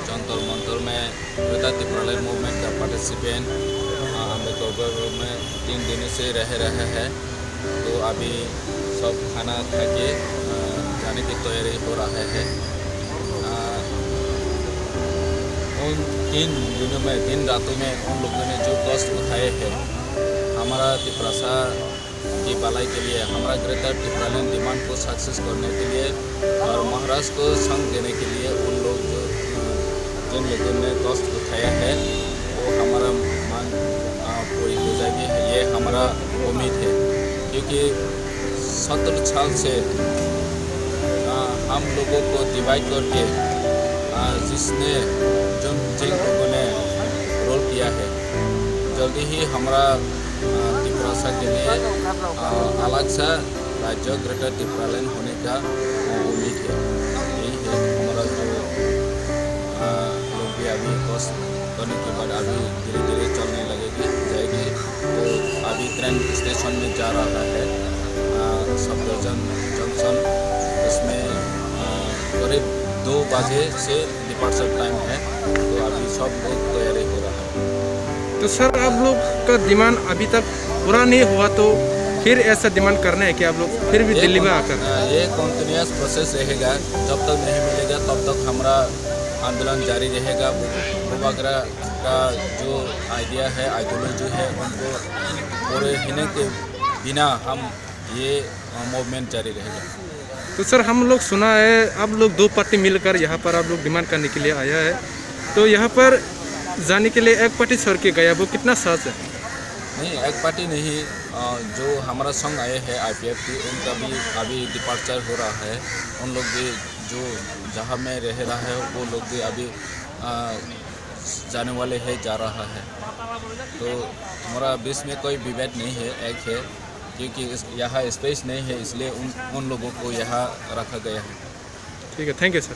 जंतर मंतर में greater Tripuraland movement का participant Ambedkar में 3 दिन से रह रहे हैं। तो अभी सब खाना खा के जाने की तैयारी हो रहा है। उन 3 दिनों में 3 रातों में उन लोगों ने जो कष्ट उठाए हैं हमारा त्रिपुरा की भलाई के लिए, हमारा ग्रेटर त्रिपुरालैंड डिमांड को सक्सेस करने के लिए और महाराष्ट्र को संग देने के लिए उन लोग जिन लोगों ने कष्ट उठाया है वो हमारा मांग पूरी हो जाएगी, ये हमारा उम्मीद है। क्योंकि 70 साल से हम लोगों को डिवाइड करके जिन लोगों ने रोल किया है, जल्दी ही हमारा त्रिपुरा के लिए अलग सा राज्य ग्रेटर त्रिपुरालैंड होने का उम्मीद है। यही है हमारा जो लोग भी अभी कष्ट करने के बाद अभी धीरे धीरे चलने जाएगी। तो अभी ट्रेन स्टेशन में जा रहा है सफदरजंग जंक्शन। इसमें करीब 2 बजे से डिपार्चर टाइम है। तो अभी सब लोग तैयारी हो रहा है। तो सर आप लोग का डिमांड अभी तक पूरा नहीं हुआ तो फिर ऐसा डिमांड करना है कि आप लोग फिर भी दिल्ली में आकर? ये कंटिन्यूस प्रोसेस रहेगा। जब तक नहीं मिलेगा तब तक हमारा आंदोलन जारी रहेगा। बुबागरा का जो आइडिया है, आइडियोलॉजी है, उनको पूरे होने के बिना हम ये मूवमेंट जारी रहेगा। तो सर हम लोग सुना है आप लोग 2 पार्टी मिलकर यहाँ पर आप लोग डिमांड करने के लिए आया है। तो यहाँ पर जाने के लिए एक पार्टी छोड़ के गया, वो कितना सच है? नहीं, एक पार्टी नहीं। जो हमारा संग आए हैं IPFT, उनका भी अभी डिपार्चर हो रहा है। उन लोग भी जो जहाँ में रह रहा है वो लोग भी अभी जाने वाले हैं, जा रहा है। तो हमारा बीच में कोई विभेद नहीं है, एक है। क्योंकि यहाँ स्पेस नहीं है, इसलिए उन लोगों को यहाँ रखा गया है। ठीक है, थैंक यू सर।